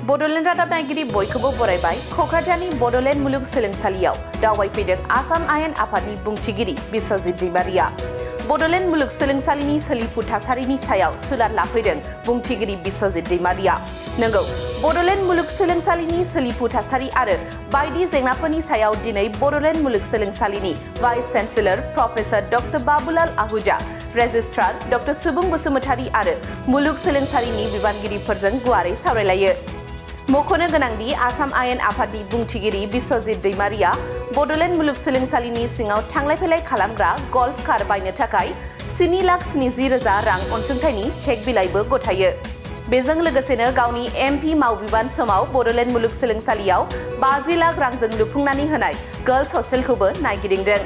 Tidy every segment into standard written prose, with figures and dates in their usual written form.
बड'लेण्ड रादाब नायगिरि बयखौबो बरायबाय क'क्राझारनि बड'लेण्ड मुलुग सोलोंसालियाव दावबायफैदों आसाम आयेन आफादनि बुंथिगिरि बिस्वजित दैमारिया बड'लेण्ड मुलुग सोलोंसालिनि सोलिफु थासारिनि सायाव सुलाद लाफैदों बुंथिगिरि बिस्वजित दैमारिया नंगौ बड'लेण्ड मुलुग सोलोंसालिनि सोलिफु थासारि आरो बायदि जेंनाफोरनि सायाव दिनै बड'लेण्ड मुलुग सोलोंसालिनि vice chancellor professor doctor Babulal Ahuja registrar doctor Subung Basumatary आरो मुलुग सोलोंसालिनि बिबानगिरिफोरजों गुवारै सावरायलायो मख'नो गोनांदि आसाम आयेन आफादनि बुंथिगिरि बिस्वजित दैमारिया बड'लेण्ड मुलुग सोलोंसालिनि सिङाव थांलाय फैलाय खालामग्रा गल्फ कार बायनो थाखाय 7,70,000 रां अनसुंथाइनि चेक बिलाइबो गथायो बेजों लोगोसेनो गावनि एमपि मावबिबान समाव बड'लेण्ड मुलुग सोलोंसालियाव 50 लाख रांजों लुफुंनानै होनाय गर्ल्स हस्टेलखौबो नायगिदिंदों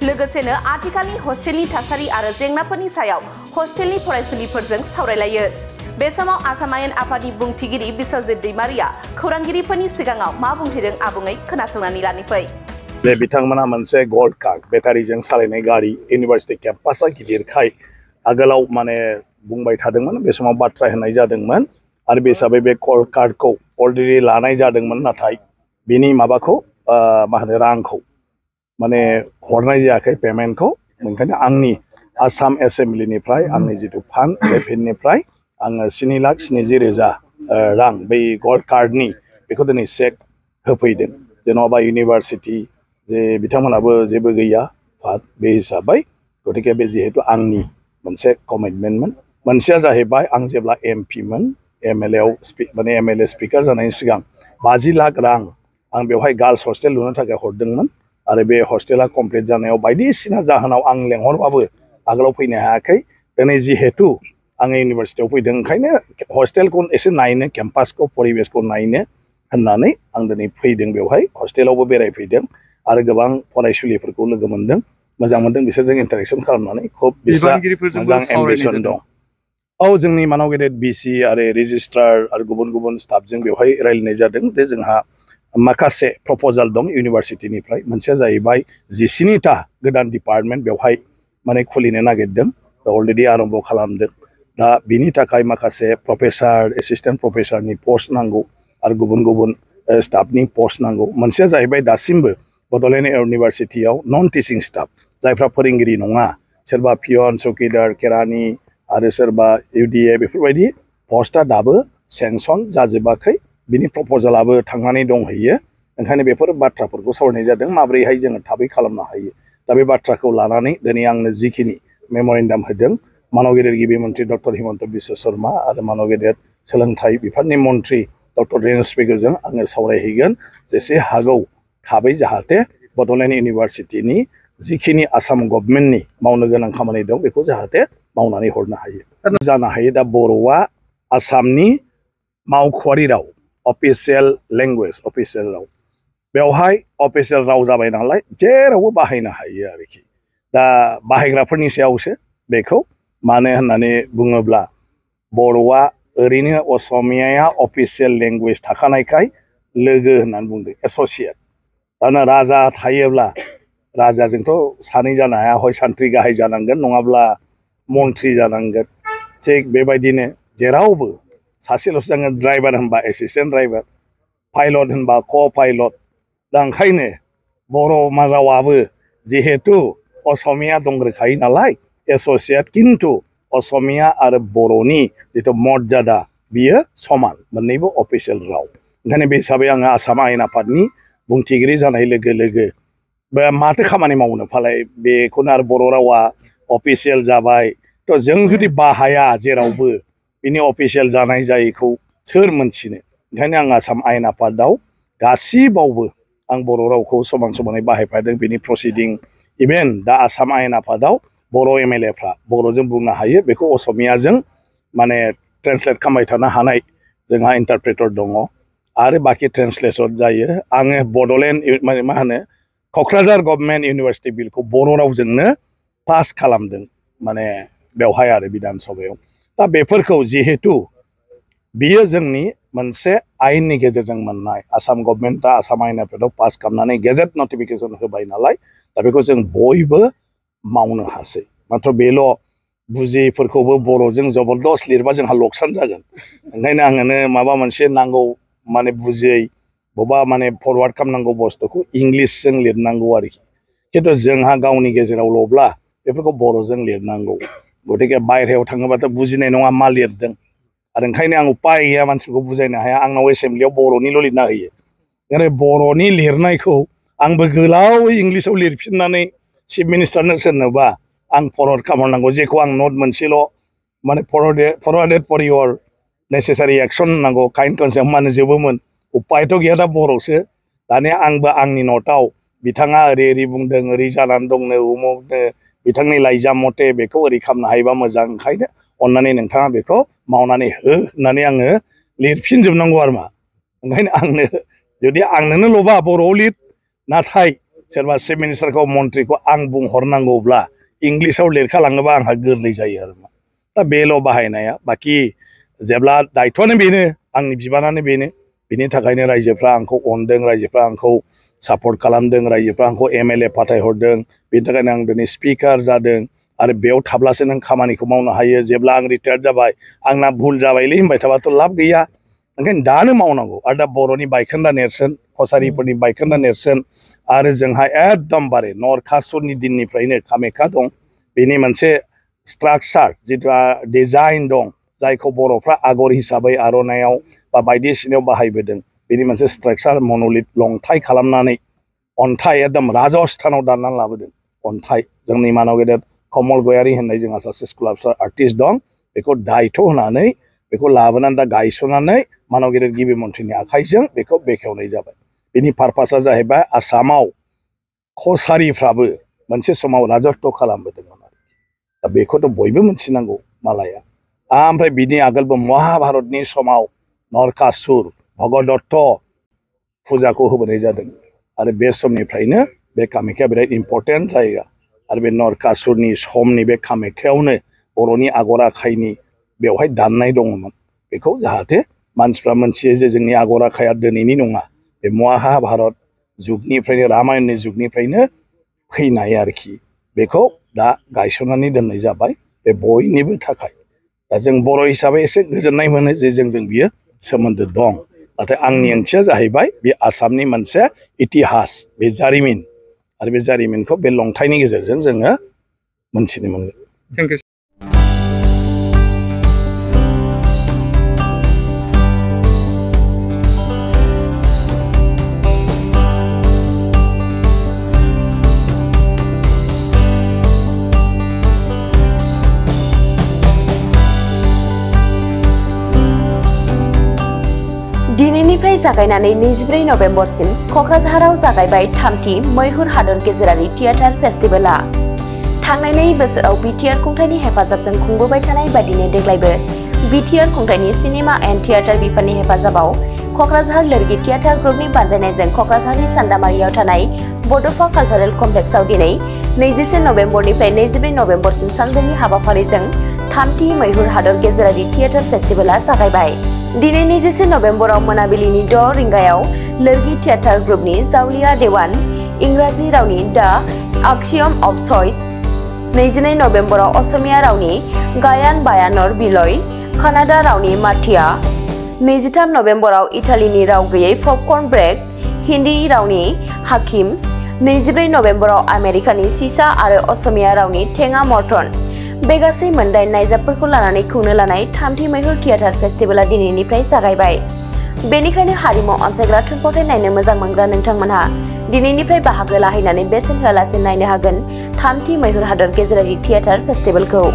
लोगोसेनो आथिखालनि हस्टेलनि थासारि आरो जेंनाफोरनि सायाव हस्टेलनि फरायसुलिफोरजों सावरायलायो बे समाव आसाम आयेन आफादनि बुंथिगिरि बिस्वजित दैमारिया खौरांगिरिफोरनि सिगाङाव मा बुंथिदों आबुङै खोनासंनानै लानि फै बे बिथांमोना मोनसे गोल्ड कार बेटारिजों सालायनाय गाड़ी इउनिभार्सिटी केम्पासआ गिदिरखाय आगोलाव माने बुंबाय थादोंमोन बे समाव बाथ्रा होनाय जादोंमोन आरो बे हिसाबै बे गोल्ड कारखौ अलरेडि लानाय जादोंमोन नाथाय बिनि माबाखौ मा होनो रांखौ माने हरनाय जायाखै पेमेन्टखौ ओंखायनो आंनि आसाम एसेम्बलिनिफ्राय आंनि जितु फान्ड बे फान्डनिफ्राय आङो 7,70,000 रां बै गोल्ड कार्डनि बेखौ दिनै चेक होफैदों जेन'बा इउनिभार्सिटी जे बिथांमोनाबो जेबो गैया बे हिसाबै गतिके बे जिहेतु आंनि मोनसे कमिटमेन्टमोन मोनसेया जाहैबाय आं जेब्ला एमपिमोन एमएलए स्पिकार जानायनि सिगां 50 लाख रां आं बेवहाय गार्ल्स हस्टेल लुनो थाखाय हरदोंमोन आरो बे हस्टेला कमप्लिट जानायाव बायदिसिना जाहोनाव आं लेंहरबाबो आगोलाव फैनो हायाखै दिनै जिहेतु आङो इउनिभार्सिटियाव फैदों ओंखायनो हस्टेलखौ एसे नायनो केम्पासखौ परिबेसखौ नायनो होननानै आं दिनै फैदों बेवहाय हस्टेलावबो बेरायफैदों आरो गोबां फरायसुलिफोरखौ लोगो मोनदों मोजां मोनदों बिसोरजों इन्टारेक्शन खालामनानै खुब बिसोरहा मोजां एम्बिशन दं औ जोंनि मानाव गेदेर बिसि आरो रेजिस्ट्रार आरो गुबुन गुबुन स्टाफजों बेवहाय रायलायनाय जादों जे जोंहा माखासे प्रप'जाल दं इउनिभार्सिटिनिफ्राय मोनसेया जाहैबाय 17टा गोदान डिपार्टमेन्ट बेवहाय माने खुलिनो नागिरदों अलरेडि आरम्भ खालामदों दा बिनि थाखाय माखासे प्रफेसार एसिस्टेन्ट प्रफेसारनि पस्ट नांगौ आरो गुबुन गुबुन स्टाफनि पस्ट नांगौ मोनसेया जाहैबाय दासिमबो बड'लेण्ड इउनिभार्सिटियाव नन टिचिं स्टाफ जायफ्रा फोरोंगिरि नङा सोरबा पियन चौकीदार केरानि आरो सोरबा इउडिए बेफोरबायदि पस्टआ दाबो सेंसन जाजोबाखै बिनि प्रप'जालाबो थांनानै दंहैयो ओंखायनो बेफोर बाथ्राफोरखौ सावरायनाय जादों माबोरैहाय जोङो थाबै खालामनो हायो दा बे बाथ्राखौ लानानै दिनै आंनो जिखिनि मेम'रेन्डाम होदों मानव गेदेर गिबि मन्त्रि डक्टर हिमन्त बिश्व शर्मा आरो मानव गेदेर सोलोंथाइ बिफाननि मन्त्रि डक्टर रेणु स्पिकारजों आङो सावरायहैगोन जेसे हागौ थाबै जाहाथे बड'लेण्ड इउनिभार्सिटिनि जिखिनि आसाम गभर्नमेन्टनि मावनो गोनां खामानि दं बेखौ जाहाथे मावनानै हरनो हायो जानो हायो दा बर'आ आसामनि मावख'आरि राव अफिसियेल लेंगुवेज अफिसियेल राव बेवहाय अफिसियेल राव जाबाय नालाय जेरावबो बाहायनो हायो आरोखि दा बाहायग्राफोरनि सायावसो बेखौ मानो होननानै बुङोब्ला बर'आ ओरैनो असमियाया अफिसियेल लेंगुवेज थाखानायखाय लोगो होननानै बुंदों एस'सियेट दाना राजा थायोब्ला राजाजोंथ' सानै जानो हाया हय सान्थ्रि गाहाय जानांगोन नङाब्ला मन्थ्रि जानांगोन थिग बेबायदिनो जेरावबो सासेल'सो जागोन ड्राइभार होनबा एसिस्टेन्ट ड्राइभार पाइलट होनबा क' पाइलट दा ओंखायनो बर' रावाबो जिहेतु असमिया दंग्रोखायो नालाय एस'सियेट खिन्थु असमिया आरो बर'नि जिथु मर्यादा बियो समान मोननैबो अफिसियेल राव ओंखायनो बे हिसाबै आङो आसाम आयेन आफादनि बुंथिगिरि जानाय लोगो लोगो बे माथो खामानि मावनो फालाय बेखौनो आरो बर' रावा अफिसियेल जाबाय थ' जों जुदि बाहाया जेरावबो बिनि अफिसियेल जानाय जायैखौ सोर मोनथिनो ओंखायनो आं आसाम आयेन आफादाव गासिबावबो आं बर' रावखौ समान समानै बाहायफादों बिनि प्रसिडिं इभेन दा आसाम आयेन आफादाव बर' एमएलएफ्रा बर'जों बुंनो हायो बेखौ असमियाजों माने ट्रेन्सलेट खालामबाय थानो हानाय जोंहा इन्टारप्रेटर दङ आरो बाखि ट्रेन्सलेसन जायो आङो बड'लेण्ड मा होनो क'क्राझार गभर्नमेन्ट इउनिभार्सिटि बिलखौ बर' रावजोंनो पास खालामदों माने बेवहाय आरो बिधान सभायाव दा बेफोरखौ जिहेतु बियो जोंनि मोनसे आयेननि गेजेरजों मोननाय आसाम गभर्नमेन्टआ आसाम आयेन आफादाव पास खालामनानै गेजेट नटिफिकेसन होबाय नालाय दा बेखौ जों बयबो मावनो हासै माथ्र बेल' बुजियैफोरखौबो बर'जों जबरदस्त लिरबा जोंहा लकसान जागोन ओंखायनो आङो माबा मोनसे नांगौ माने बुजियै बबा माने फरवार्ड खालामनांगौ बुस्थुखौ इंलिसजों लिरनांगौ आरोखि खिन्थु जोंहा गावनि गेजेरावल'ब्ला बेफोरखौ बर'जों लिरनांगौ गतिके बायहेरायाव थाङोबाथ' बुजिनाय नङा मा लिरदों आरो ओंखायनो आं उपाय गैया मानसिफोरखौ बुजायनो हाया आंनाव एसेम्ब्लियाव बर'निल' लिरना होयो नाथाय बर'नि लिरनायखौ आंबो गोलावै इंलिसाव लिरफिननानै चिफ मिनिस्टारनो सोरनोबा आं फरवार्ड खालामनांगौ जेखौ आं नट मोनसेल' माने फरवार्डेड फर इयर नेसेसारि एक्सन होननांगौ काइन्ड कनसेप्ट मानो जोबोमोन उपायथ' गैया दा बर'सो दानिया आंबो आंनि नटआव बिथाङा ओरै ओरै बुंदों ओरै जानानै दंनो उमुकनो बिथांनि लाइजाम मथे बेखौ ओरै खालामनो हायोबा मोजां ओंखायनो अन्नानै नोंथाङा बेखौ मावनानै हो होननानै आङो लिरफिनजोबनांगौ आरो मा ओंखायनो आंनो जुदि आंनोनो ल'बा बर'आव लिर नाथाय सोरबा चिफ मिनिस्टारखौ मन्थ्रिखौ आं बुंहरनांगौब्ला इंलिसाव लिरखालाङोबा आंहा गोरलै जायो आरो मा दा बेल' बाहायनाया बाखि जेब्ला दायथ'आनो बेनो आंनि बिबानानो बेनो बिनि थाखायनो रायजोफ्रा आंखौ अनदों रायजोफ्रा आंखौ सापर्ट खालामदों रायजोफ्रा आंखौ MLA फाथायहरदों बिनि थाखायनो आं दिनै स्पिकार जादों आरो बेयाव थाब्लासो नों खामानिखौ मावनो हायो जेब्ला आं रिटायार्ड जाबाय आंना भुल जाबायलै होनबाय थाबाथ' लाब गैया ओंखायनो दानो मावनांगौ आरो दा बर'नि बायखोन्दा नेरसोन कसारिफोरनि बायखोन्दा नेरसोन आरो जोंहा एकदमबारे नरखासुरनि दिननिफ्रायनो कामाख्या दं बेनि मोनसे स्ट्राक्चार जिथु डिजाइन दं जायखौ बर'फ्रा आगर हिसाबै आर'नायाव बा बायदिसिनायाव बाहायबोदों बेनि मोनसे स्ट्राक्चार मन'लिथ लंथाइ खालामनानै अन्थाइ एकदम राजस्थानाव दाननानै लाबोदों अन्थाइ जोंनि मानाव गेदेर कमल गयारि होननाय जोंहा सासे स्काल्पचार आर्टिस्ट दं बेखौ दायथ' होनानै बेखौ लाबोनानै दा गायसननानै मानाव गेदेर गिबि मन्थ्रिनि आखाइजों बेखौ बेखेवनाय जाबाय बिनि पारपासा जाहैबाय आसामाव कसारिफ्राबो मोनसे समाव राजत्व खालामबोदोंमोन दा बेखौथ' बयबो मिथिनांगौ मालाया ओमफ्राय बिनि आगोलबो महाभारतनि समाव नरकासुर भगदत्त फुजाखौ होबोनाय जादों आरो बे समनिफ्रायनो बे कामाख्या बिराद इम्पर्टेन्ट जायगा आरो बे नरकासुरनि समनि बे कामाख्यावनो बर'नि आगर आखाइनि बेवहाय दाननाय दङमोन बेखौ जाहाथे मानसिफ्रा मोनथियो जे जोंनि आगर आखाइया दिनैनि नङा बे महाभारत जुगनिफ्रायनो रामायणनि जुगनिफ्रायनो फैनाय आरोखि बेखौ दा गायसननानै दोननाय जाबाय बे बयनिबो थाखाय दा जों बर' हिसाबै एसे गोजोननाय मोनो जे जोंजों बियो सोमोन्दो दं नाथाय आंनि ओंथिया जाहैबाय बे आसामनि मोनसे इतिहास बे जारिमिन आरो बे जारिमिनखौ बे लंथाइनि गेजेरजों जोङो मोनथिनो मोनगोन दिनैनिफ्राय जागायनानै 24 नभेम्बरसिम क'क्राझाराव जागायबाय थामथि मैहुर हादर गेजेरारि थियेटार फेस्टिभेलआ थांनाय बोसोराव बिटिआर खुंथायनि हेफाजाबजों खुंबोबाय थानाय बादिनो देग्लायबो बिटिआर खुंथायनि सिनेमा एन्ड थियेटार बिफाननि हेफाजाबाव क'क्राझार लोरगि थियेटार ग्रुपनि बानजायनायजों क'क्राझारनि सान्दामारियाव थानाय बड'फा कालचारेल कमप्लेक्सआव दिनै 21 नभेम्बरनिफ्राय 24 नभेम्बरसिम सानब्रैनि हाबाफारिजों थामथि मैहुर हादर गेजेरारि थियेटार फेस्टिभेलआ जागायबाय दिनै 21 नभेम्बराव मोनाबिलिनि 6 रिंगायाव लोरगि थियेटार ग्रुपनि जावलिया देवान इंराजि रावनि दा आक्सियम अफ चइस 22 नभेम्बराव असमिया रावनि गायान बायानर बिलय कानाडा रावनि माथिया 23 नभेम्बराव इटालीनि राव गैयै पपकर्न ब्रेक हिन्दी रावनि हाकिम 24 नभेम्बराव आमेरिकानि सिसा आरो असमिया रावनि थेङा मर्टन बे गासै मोनदाइन नायजाबफोरखौ लानानै खुंनो लानाय थामथि मैहुर थियेटार फेस्टिभेलआ दिनैनिफ्राय जागायबाय बेनिखायनो हारिमु अनसायग्रा थुनफावथाय नायनो मोजां मोनग्रा नोंथांमोनहा दिनैनिफ्राय बाहागो लाहैनानै बेसेन होआलासे नायनो हागोन थामथि मैहुर हादर गेजेरारि थियेटार फेस्टिभेलखौ।